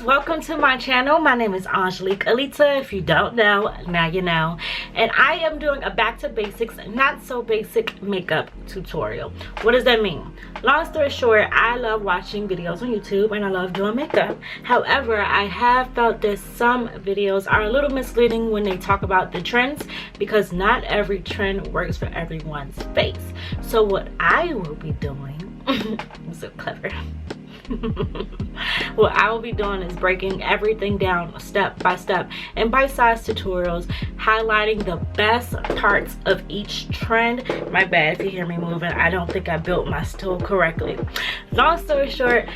welcome to my channel. My name is Angelique Alita. If you don't know, now you know. And I am doing a back to basics, not so basic makeup tutorial. What does that mean? Long story short, I love watching videos on YouTube and I love doing makeup. However, I have felt that some videos are a little misleading when they talk about the trends, because not every trend works for everyone's face. So what I will be doing, I'm so clever. What I will be doing is breaking everything down step by step in bite-sized tutorials, highlighting the best parts of each trend. My bad if you hear me moving, I don't think I built my stool correctly. Long story short,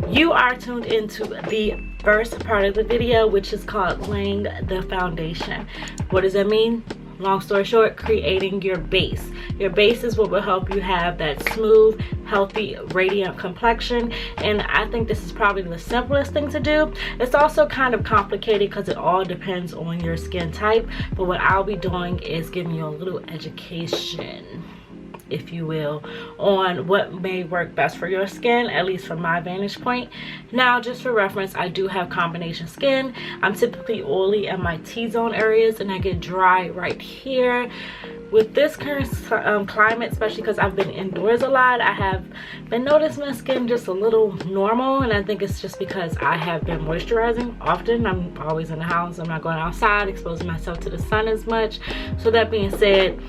you are tuned into the first part of the video, which is called laying the foundation. What does that mean? Long story short, creating your base. Your base is what will help you have that smooth, healthy, radiant complexion. And I think this is probably the simplest thing to do. It's also kind of complicated because it all depends on your skin type. But what I'll be doing is giving you a little education, if you will, on what may work best for your skin, at least from my vantage point. Now, just for reference, I do have combination skin. I'm typically oily in my T-zone areas and I get dry right here. With this current climate, especially because I've been indoors a lot, I have been noticing my skin just a little normal, and I think it's just because I have been moisturizing often. I'm always in the house. I'm not going outside, exposing myself to the sun as much. So that being said,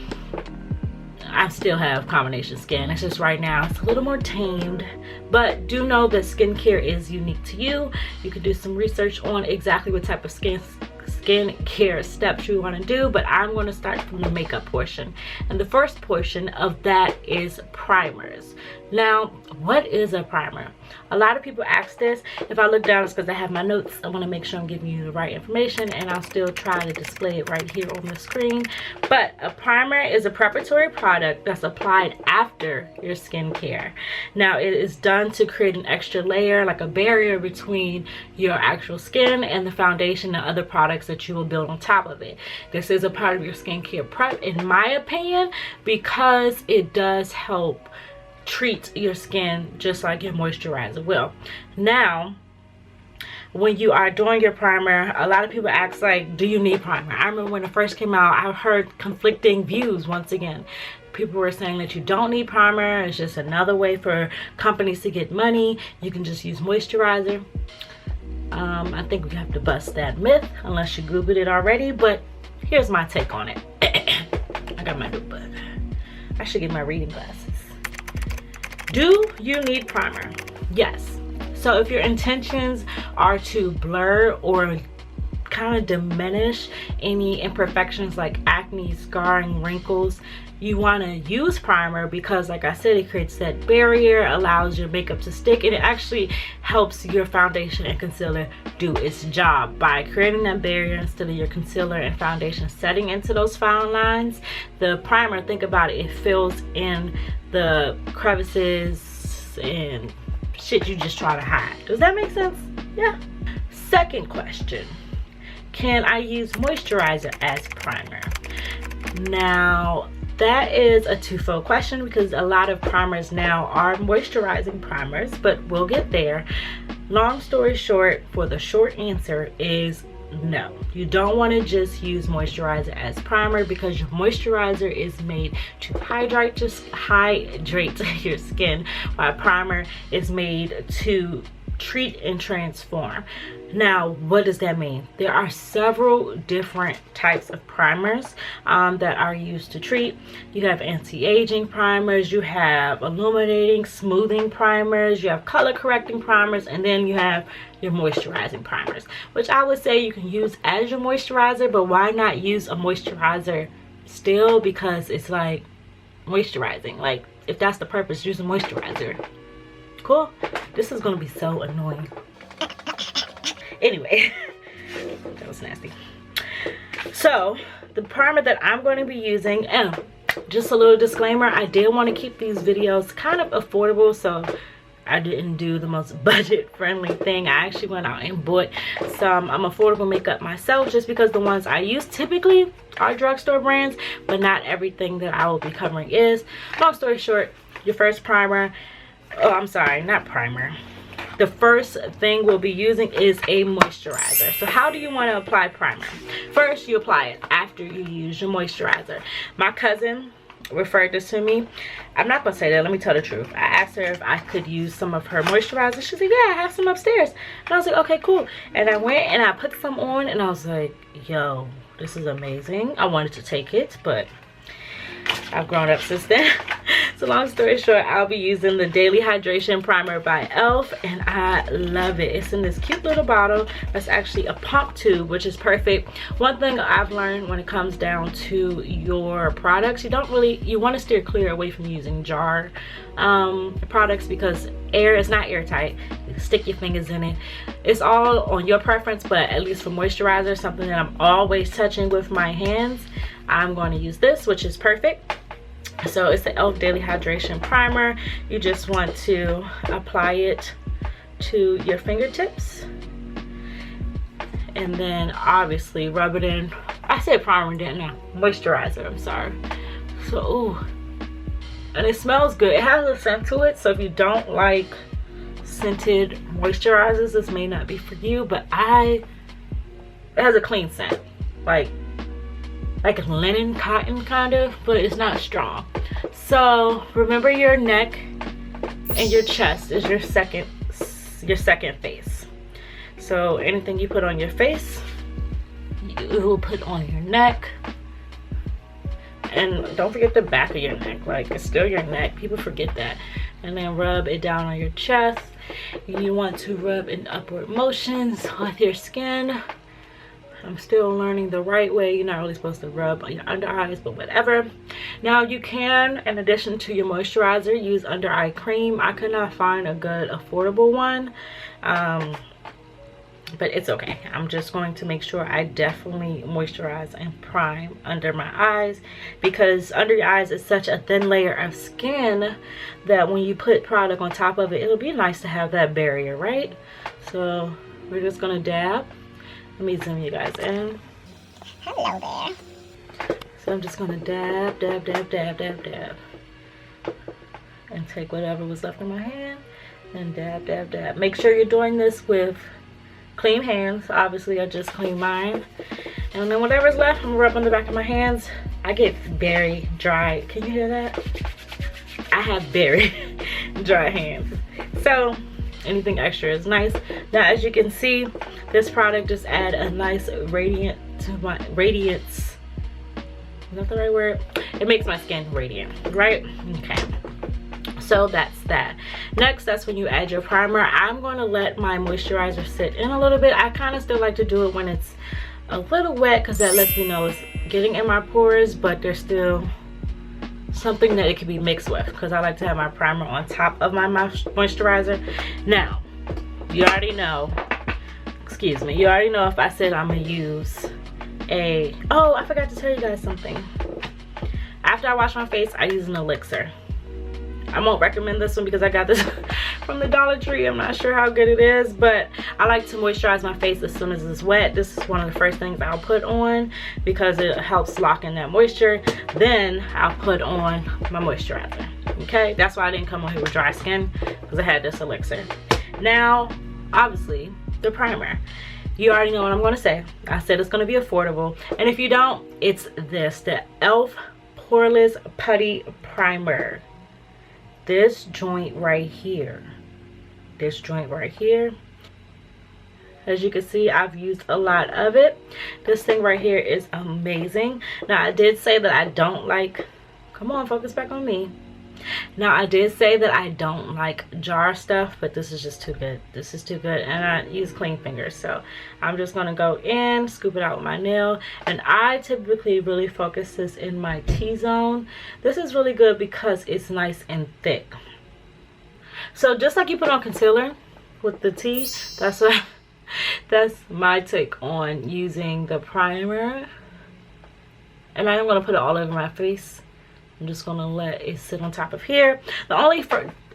I still have combination skin. It's just right now it's a little more tamed, but do know that skincare is unique to you. You can do some research on exactly what type of skincare steps you want to do, but I'm going to start from the makeup portion, and the first portion of that is primers. Now, what is a primer? A lot of people ask this. If I look down, it's because I have my notes. I want to make sure I'm giving you the right information, and I'll still try to display it right here on the screen. But a primer is a preparatory product that's applied after your skincare. Now, it is done to create an extra layer, like a barrier between your actual skin and the foundation and other products that you will build on top of it. This is a part of your skincare prep, in my opinion, because it does help treat your skin just like your moisturizer will. Now, when you are doing your primer, a lot of people ask, like, do you need primer? I remember when it first came out, I heard conflicting views. Once again, people were saying that you don't need primer. It's just another way for companies to get money. You can just use moisturizer. I think we have to bust that myth unless you Googled it already, but here's my take on it. I got my notebook. I should get my reading glasses. Do you need primer? Yes. So if your intentions are to blur or kind of diminish any imperfections like acne, scarring, wrinkles, you want to use primer because, like I said, it creates that barrier, allows your makeup to stick, and it actually helps your foundation and concealer do its job by creating that barrier instead of your concealer and foundation setting into those fine lines. The primer, think about it, it fills in the crevices and shit you just try to hide. Does that make sense? Yeah. Second question, can I use moisturizer as primer? Now, that is a twofold question because a lot of primers now are moisturizing primers, but we'll get there. Long story short, for the short answer is no. You don't want to just use moisturizer as primer because your moisturizer is made to hydrate your skin, while primer is made to treat and transform. Now, what does that mean? There are several different types of primers that are used to treat. You have anti-aging primers, you have illuminating, smoothing primers, you have color correcting primers, and then you have your moisturizing primers, which I would say you can use as your moisturizer, but why not use a moisturizer still? Because it's like moisturizing. Like, if that's the purpose, use a moisturizer. Cool. This is gonna be so annoying. Anyway, that was nasty. So the primer that I'm going to be using, and just a little disclaimer, I did want to keep these videos kind of affordable, so I didn't do the most budget friendly thing. I actually went out and bought some affordable makeup myself, just because the ones I use typically are drugstore brands, but not everything that I will be covering is. Long story short, your first primer, oh, I'm sorry, not primer. the first thing we'll be using is a moisturizer. So how do you want to apply primer? First, you apply it after you use your moisturizer. My cousin referred this to me. I'm not gonna say that, let me tell the truth. I asked her if I could use some of her moisturizer. She said, yeah, I have some upstairs. And I was like, okay, cool. And I went and I put some on and I was like, yo, this is amazing. I wanted to take it, but I've grown up since then. So long story short, I'll be using the Daily Hydration Primer by e.l.f. and I love it. It's in this cute little bottle that's actually a pump tube, which is perfect. One thing I've learned when it comes down to your products, you want to steer clear away from using jar products, because air is not airtight. You stick your fingers in it. It's all on your preference, but at least for moisturizer, something that I'm always touching with my hands, I'm going to use this, which is perfect. So it's the e.l.f. Daily Hydration Primer. You just want to apply it to your fingertips and then obviously rub it in. I said primer, didn't I? Moisturizer, I'm sorry. So, ooh. And it smells good. It has a scent to it, so if you don't like scented moisturizers, this may not be for you, but it has a clean scent. Like linen cotton kind of, but it's not strong. So remember, your neck and your chest is your second face. So anything you put on your face, you will put on your neck. And don't forget the back of your neck. Like, it's still your neck, people forget that. And then rub it down on your chest. You want to rub in upward motions with your skin. I'm still learning the right way. You're not really supposed to rub on your under eyes, but whatever. Now you can, in addition to your moisturizer, use under eye cream. I could not find a good affordable one, but it's okay. I'm just going to make sure I definitely moisturize and prime under my eyes, because under your eyes is such a thin layer of skin that when you put product on top of it, it'll be nice to have that barrier, right? So we're just gonna dab. Let me zoom you guys in. Hello there. So I'm just gonna dab, dab, dab, dab, dab, dab. And take whatever was left in my hand and dab, dab, dab. Make sure you're doing this with clean hands. Obviously, I just cleaned mine. And then whatever's left, I'm gonna rub on the back of my hands. I get very dry. Can you hear that? I have very dry hands. So anything extra is nice. Now, as you can see, this product just add a nice radiance. Is that the right word? It makes my skin radiant, right? Okay. So that's that. Next, that's when you add your primer. I'm going to let my moisturizer sit in a little bit. I kind of still like to do it when it's a little wet, because that lets me know it's getting in my pores, but there's still something that it can be mixed with, because I like to have my primer on top of my moisturizer. Now, you already know, excuse me, you already know if I said I'm gonna use oh, I forgot to tell you guys something. After I wash my face, I use an elixir. I won't recommend this one because I got this from the Dollar Tree. I'm not sure how good it is, but I like to moisturize my face as soon as it's wet. This is one of the first things I'll put on because it helps lock in that moisture. Then I'll put on my moisturizer. Okay, that's why I didn't come on here with dry skin, because I had this elixir. Now, obviously, the primer. You already know what I'm going to say. I said it's going to be affordable, and if you don't, it's this, the e.l.f. Poreless Putty Primer. This joint right here, as you can see, I've used a lot of it. This thing right here is amazing. Now, I did say that I don't like, come on, focus back on me. Now, I did say that I don't like jar stuff, but this is just too good. This is too good, and I use clean fingers, so I'm just gonna go in, scoop it out with my nail, and I typically really focus this in my T-zone. This is really good because it's nice and thick. So just like you put on concealer with the T, that's my take on using the primer. And I'm gonna put it all over my face. I'm just gonna let it sit on top of here. The only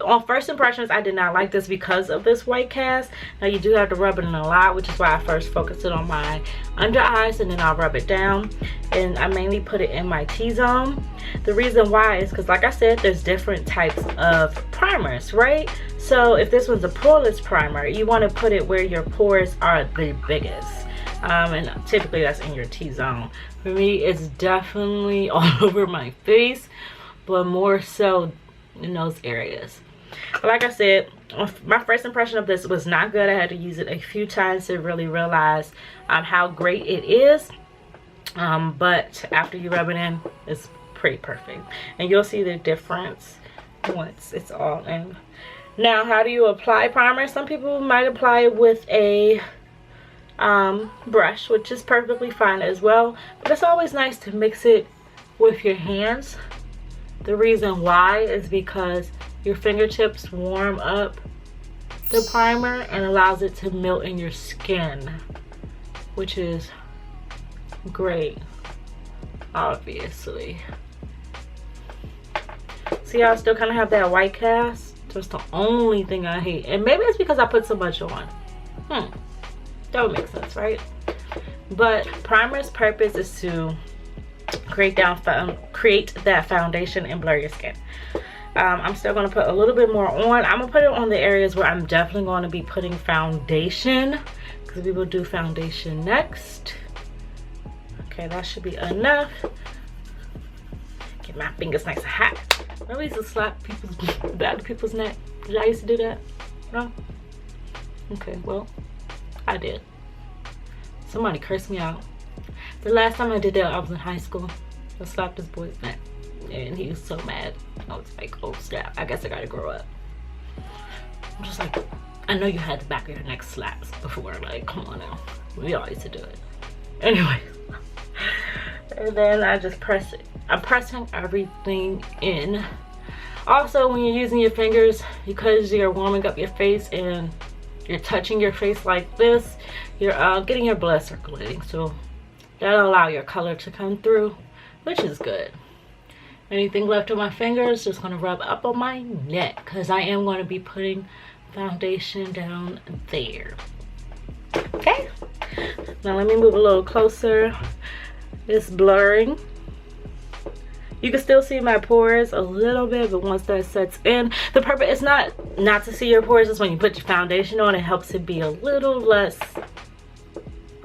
on first impressions, I did not like this because of this white cast. Now you do have to rub it in a lot, which is why I first focused it on my under eyes, and then I'll rub it down. And I mainly put it in my T-zone. The reason why is because, like I said, there's different types of primers, right? So if this one's a poreless primer, you want to put it where your pores are the biggest. And typically that's in your T-zone. For me, it's definitely all over my face, but more so in those areas. But like I said, my first impression of this was not good. I had to use it a few times to really realize how great it is. But after you rub it in, it's pretty perfect. And you'll see the difference once it's all in. Now, how do you apply primer? Some people might apply it with a brush, which is perfectly fine as well, but it's always nice to mix it with your hands. The reason why is because your fingertips warm up the primer and allows it to melt in your skin, which is great, obviously. See how I still kind of have that white cast? That's the only thing I hate, and maybe it's because I put so much on. That would make sense, right? But primer's purpose is to create that foundation and blur your skin. I'm still going to put a little bit more on. I'm going to put it on the areas where I'm definitely going to be putting foundation, because we will do foundation next. Okay, that should be enough. Get my fingers nice and hot. Remember I used to slap the back of people's neck? Did I used to do that? No? Okay, well, I did. Somebody cursed me out. The last time I did that, I was in high school. I slapped this boy's neck, and he was so mad. I was like, oh snap, I guess I gotta grow up. I'm just like, I know you had the back of your neck slaps before, like, come on now. We all used to do it. Anyway. And then I just press it. I'm pressing everything in. Also, when you're using your fingers, because you're warming up your face and you're touching your face like this, you're getting your blood circulating, so that'll allow your color to come through, which is good. Anything left on my fingers, just going to rub up on my neck, because I am going to be putting foundation down there. Okay, now let me move a little closer. It's blurring. You can still see my pores a little bit, but once that sets in, the purpose is not to see your pores. Is when you put your foundation on, it helps it be a little less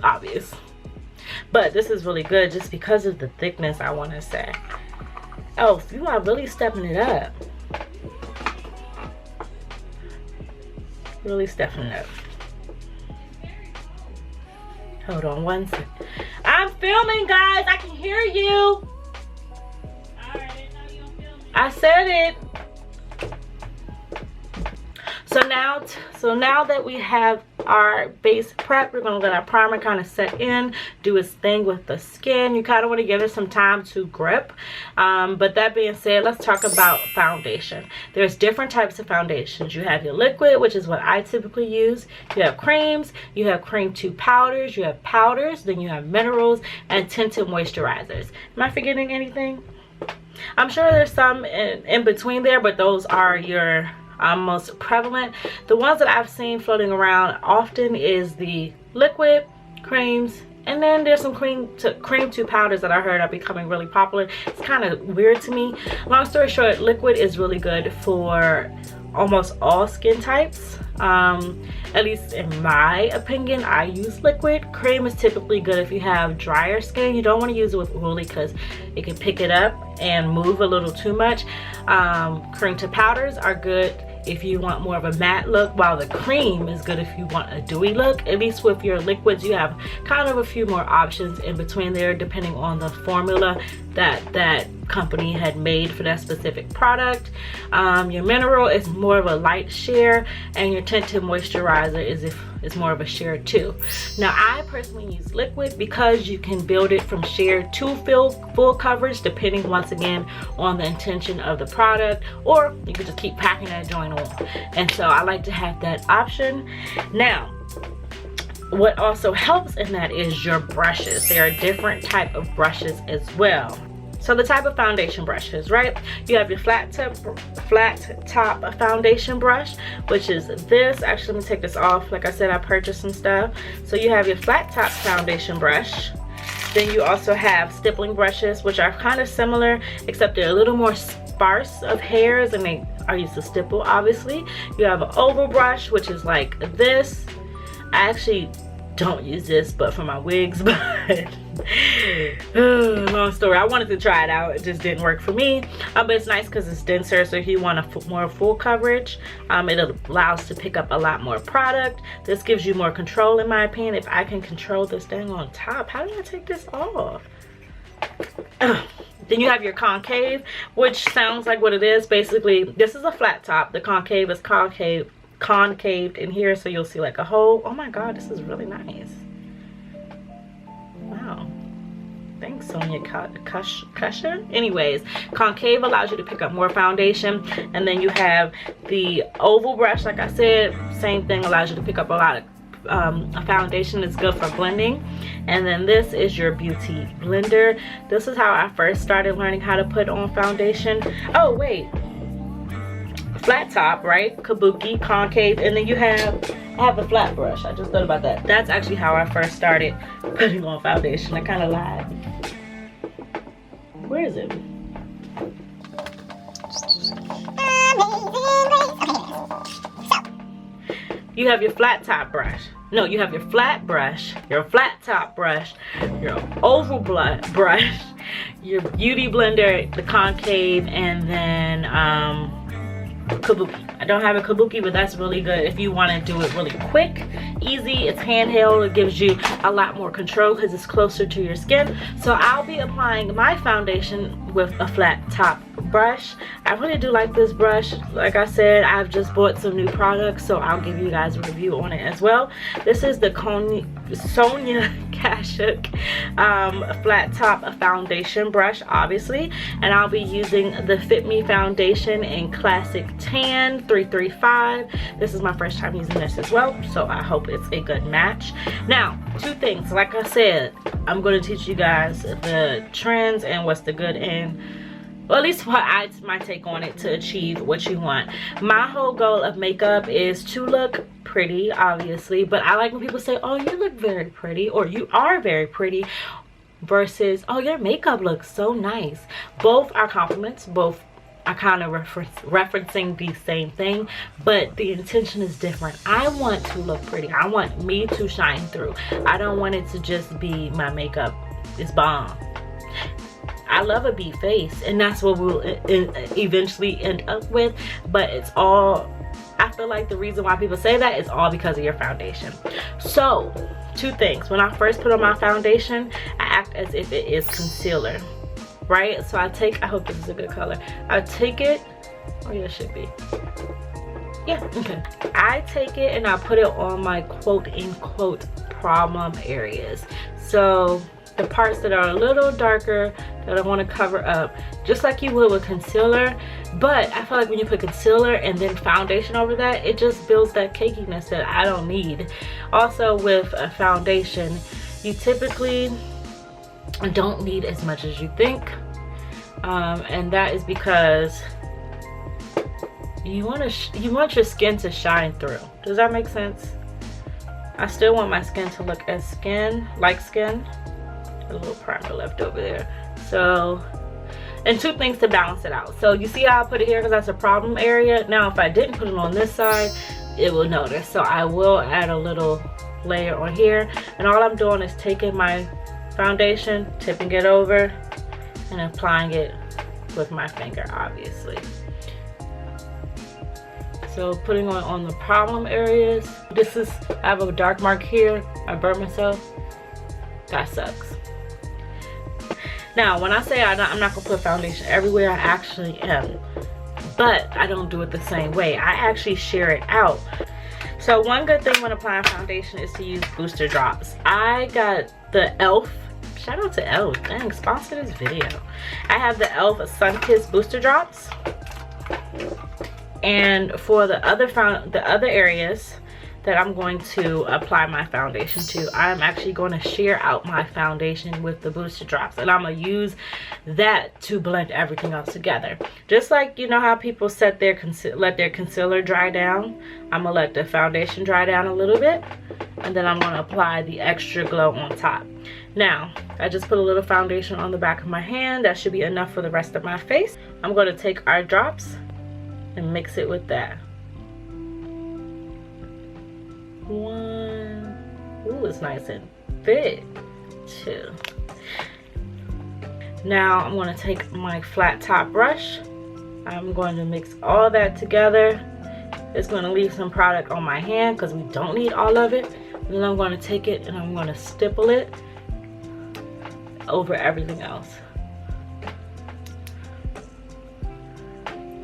obvious. But this is really good just because of the thickness, I want to say. Oh, you are really stepping it up. Really stepping it up. Hold on one second. I'm filming, guys. I can hear you. I said it. So now that we have our base prep, we're going to let our primer kind of set in, do its thing with the skin. You kind of want to give it some time to grip. But that being said, let's talk about foundation. There's different types of foundations. You have your liquid, which is what I typically use. You have creams, you have cream to powders, you have powders, then you have minerals and tinted moisturizers. Am I forgetting anything? I'm sure there's some in between there, but those are your most prevalent. The ones that I've seen floating around often is the liquid, creams, and then there's some cream to powders that I heard are becoming really popular. It's kind of weird to me. Long story short, liquid is really good for almost all skin types. At least in my opinion, I use liquid. Cream is typically good if you have drier skin. You don't want to use it with oily because it can pick it up and move a little too much. Cream to powders are good if you want more of a matte look, while the cream is good if you want a dewy look. At least with your liquids, you have kind of a few more options in between there depending on the formula that company had made for that specific product. Your mineral is more of a light sheer, and your tinted moisturizer is more of a sheer too. Now I personally use liquid because you can build it from sheer to full coverage depending once again on the intention of the product, or you could just keep packing that joint on. And so I like to have that option. Now what also helps in that is your brushes. There are different type of brushes as well. So the type of foundation brushes, right? You have your flat top foundation brush, which is this. Actually, let me take this off. Like I said, I purchased some stuff. So you have your flat top foundation brush. Then you also have stippling brushes, which are kind of similar, except they're a little more sparse of hairs and they are used to stipple, obviously. You have an oval brush, which is like this. I actually don't use this but for my wigs, but long story. I wanted to try it out, it just didn't work for me, but it's nice because it's denser, so if you want a more full coverage, it allows to pick up a lot more product. This gives you more control, in my opinion. If I can control this thing on top, how do I take this off? Then you have your concave, which sounds like what it is. Basically, this is a flat top. The concave is concaved in here, so you'll see like a hole. Oh my god, this is really nice. Wow, thanks, Sonia Cusher. Anyways, concave allows you to pick up more foundation, and then you have the oval brush. Like I said, same thing, allows you to pick up a lot of a foundation. Is good for blending. And then this is your beauty blender. This is how I first started learning how to put on foundation. Oh wait, flat top, right? Kabuki, concave, and then I have the flat brush. I just thought about that. That's actually how I first started putting on foundation. I kind of lied. Where is it? You have your flat top brush. No, you have your flat brush, your flat top brush, your oval brush, your beauty blender, the concave, and then kabuki. I don't have a kabuki, but that's really good if you want to do it really quick, easy. It's handheld. It gives you a lot more control because it's closer to your skin. So I'll be applying my foundation with a flat top brush. I really do like this brush. Like I said, I've just bought some new products, so I'll give you guys a review on it as well. This is the Sonia Kashuk flat top foundation brush, obviously, and I'll be using the Fit Me foundation in Classic Tan 335. This is my first time using this as well, so I hope it's a good match. Now, two things. Like I said, I'm going to teach you guys the trends and what's the good and, well, at least my take on it to achieve what you want. My whole goal of makeup is to look pretty, obviously, but I like when people say, oh, you look very pretty, or you are very pretty, versus, oh, your makeup looks so nice. Both are compliments. Both are kind of referencing the same thing, but the intention is different. I want to look pretty. I want me to shine through. I don't want it to just be my makeup is bomb. I love a beat face, and that's what we'll eventually end up with, but it's all, I feel like the reason why people say that is all because of your foundation. So, two things. When I first put on my foundation, I act as if it is concealer, right? So I hope this is a good color. I take it, oh yeah, it should be. Yeah, okay. I take it and I put it on my quote-unquote problem areas. So the parts that are a little darker that I want to cover up, just like you would with concealer. But I feel like when you put concealer and then foundation over that, it just builds that cakiness that I don't need. Also with a foundation, you typically don't need as much as you think, and that is because you want your skin to shine through. Does that make sense? I still want my skin to look as like skin. A little primer left over there. So, and two things to balance it out. So you see how I put it here because that's a problem area. Now if I didn't put it on this side, it will notice. So I will add a little layer on here, and all I'm doing is taking my foundation, tipping it over, and applying it with my finger, obviously. So putting on the problem areas. I have a dark mark here. I burned myself. That sucks. Now, when I say I'm not gonna put foundation everywhere, I actually am. But I don't do it the same way. I actually share it out. So one good thing when applying foundation is to use booster drops. I got the e.l.f. Shout out to e.l.f. Dang, sponsor this video. I have the e.l.f. Sun Kiss booster drops. And for the other areas, that I'm going to apply my foundation to. I'm actually going to sheer out my foundation with the booster drops, and I'm going to use that to blend everything else together. Just like, you know how people let their concealer dry down, I'm going to let the foundation dry down a little bit, and then I'm going to apply the extra glow on top. Now, I just put a little foundation on the back of my hand. That should be enough for the rest of my face. I'm going to take our drops and mix it with that. One. Ooh, it's nice and thick. Two. Now I'm going to take my flat top brush. I'm going to mix all that together. It's going to leave some product on my hand because we don't need all of it. And then I'm going to take it and I'm going to stipple it over everything else.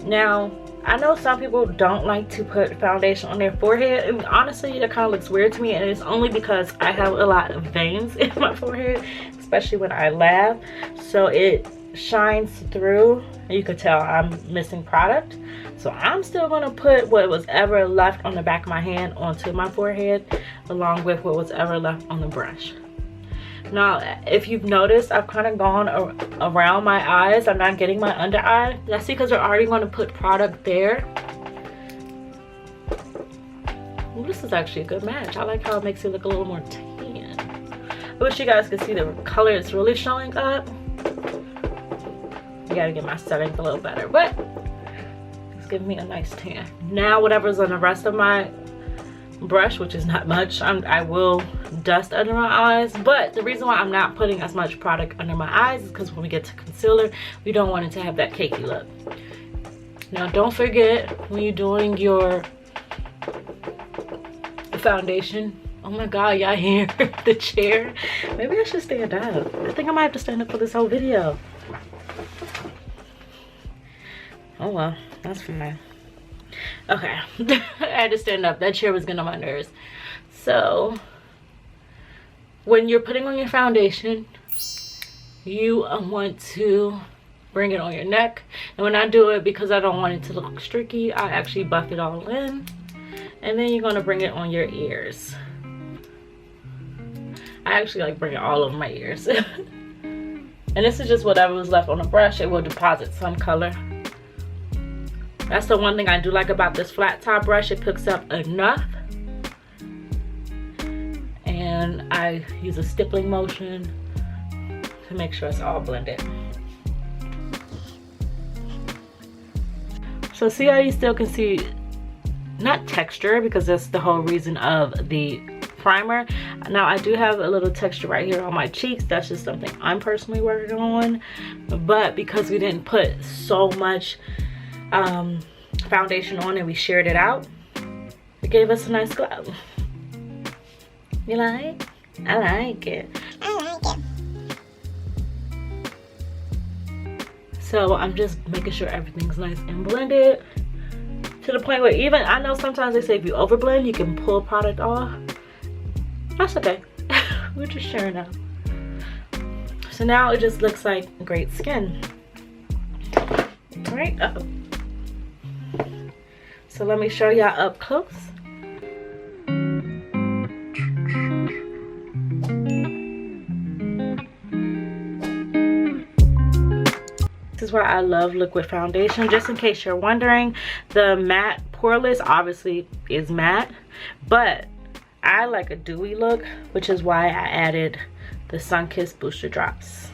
Now, I know some people don't like to put foundation on their forehead, and honestly that kind of looks weird to me, and it's only because I have a lot of veins in my forehead, especially when I laugh, so it shines through and you could tell I'm missing product. So I'm still going to put what was ever left on the back of my hand onto my forehead, along with what was ever left on the brush. Now, if you've noticed, I've kind of gone around my eyes. I'm not getting my under eye. That's because we're already going to put product there. Well, this is actually a good match. I like how it makes it look a little more tan. I wish you guys could see the color is really showing up. I gotta get my settings a little better, but it's giving me a nice tan. Now, whatever's on the rest of my brush, which is not much, I will dust under my eyes, but the reason why I'm not putting as much product under my eyes is because when we get to concealer, we don't want it to have that cakey look. Now, don't forget when you're doing your foundation. Oh my god, y'all hear the chair? Maybe I should stand up. I think I might have to stand up for this whole video. Oh well, that's fine. Okay, I had to stand up. That chair was getting on my nerves. So, when you're putting on your foundation, you want to bring it on your neck. And when I do it, because I don't want it to look streaky, I actually buff it all in. And then you're going to bring it on your ears. I actually like bring it all over my ears. And this is just whatever was left on the brush. It will deposit some color. That's the one thing I do like about this flat top brush. It picks up enough. And I use a stippling motion to make sure it's all blended. So see how you still can see, not texture, because that's the whole reason of the primer. Now I do have a little texture right here on my cheeks. That's just something I'm personally working on. But because we didn't put so much foundation on and we shared it out, it gave us a nice glow. You like? I like it. I like it. So I'm just making sure everything's nice and blended to the point where even, I know sometimes they say if you overblend, you can pull product off. That's okay. We're just sharing out. So now it just looks like great skin. All right. So let me show y'all up close. This is why I love liquid foundation. Just in case you're wondering, the matte poreless obviously is matte, but I like a dewy look, which is why I added the Sun-Kissed Booster Drops.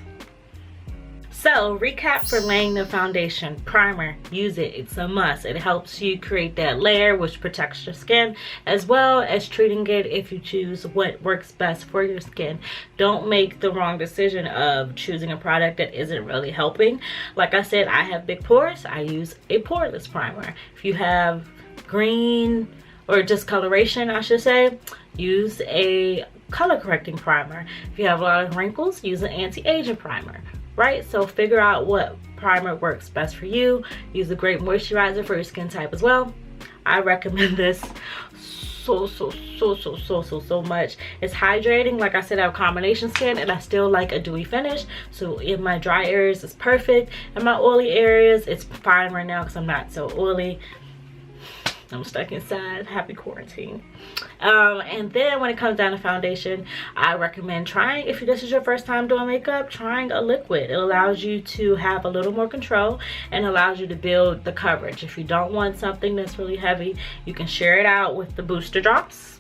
So, recap for laying the foundation. Primer, use it. It's a must. It helps you create that layer, which protects your skin, as well as treating it if you choose what works best for your skin. Don't make the wrong decision of choosing a product that isn't really helping. Like I said, I have big pores. I use a poreless primer. If you have green or discoloration, I should say, use a color correcting primer. If you have a lot of wrinkles, use an anti-aging primer. Right? So figure out what primer works best for you. Use a great moisturizer for your skin type as well. I recommend this so much. It's hydrating. Like I said, I have combination skin and I still like a dewy finish. So in my dry areas, it's perfect. In my oily areas, it's fine right now because I'm not so oily. I'm stuck inside. Happy quarantine. And then when it comes down to foundation, I recommend trying, if this is your first time doing makeup, trying a liquid. It allows you to have a little more control and allows you to build the coverage. If you don't want something that's really heavy, you can share it out with the booster drops.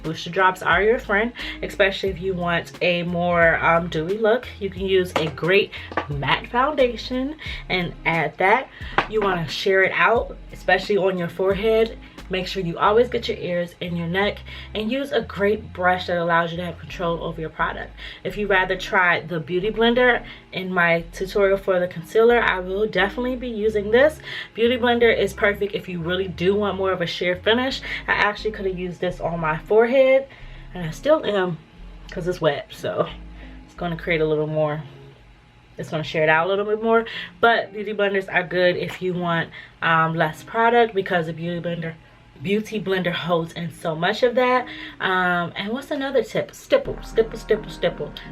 Booster drops are your friend, especially if you want a more dewy look. You can use a great matte foundation and add that. You want to share it out, especially on your forehead. Make sure you always get your ears and your neck, and use a great brush that allows you to have control over your product. If you rather try the Beauty Blender in my tutorial for the concealer, I will definitely be using this. Beauty Blender is perfect if you really do want more of a sheer finish. I actually could have used this on my forehead, and I still am because it's wet, so it's going to create a little more. It's going to share it out a little bit more. But Beauty Blenders are good if you want less product, because the Beauty Blender holds in so much of that. And what's another tip? Stipple.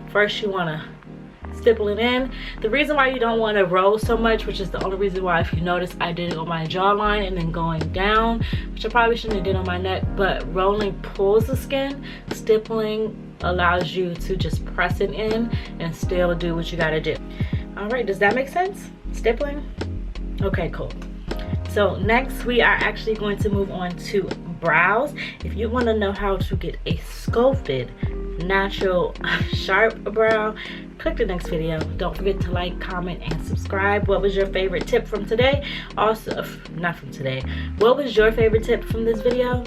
First you want to stipple it in. The reason why you don't want to roll so much, which is the only reason why, if you notice, I did it on my jawline and then going down, which I probably shouldn't have did on my neck, but rolling pulls the skin. Stippling allows you to just press it in and still do what you got to do. All right, does that make sense? Stippling? Okay, cool. So next we are actually going to move on to brows. If you want to know how to get a sculpted, natural, sharp brow, click the next video. Don't forget to like, comment, and subscribe. What was your favorite tip from today? Also, not from today. What was your favorite tip from this video?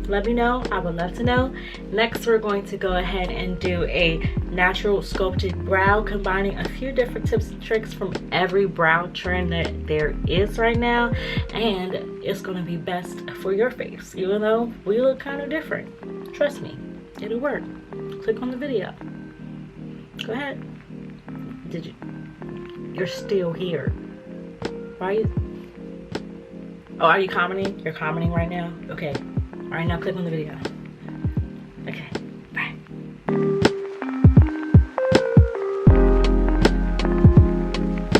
Let me know. I would love to know. Next, we're going to go ahead and do a natural sculpted brow, combining a few different tips and tricks from every brow trend that there is right now, and it's going to be best for your face, even though we look kind of different. Trust me, it'll work. Click on the video. Go ahead. You're still here, right? Oh, are you commenting? You're commenting right now? Okay. All right, now click on the video.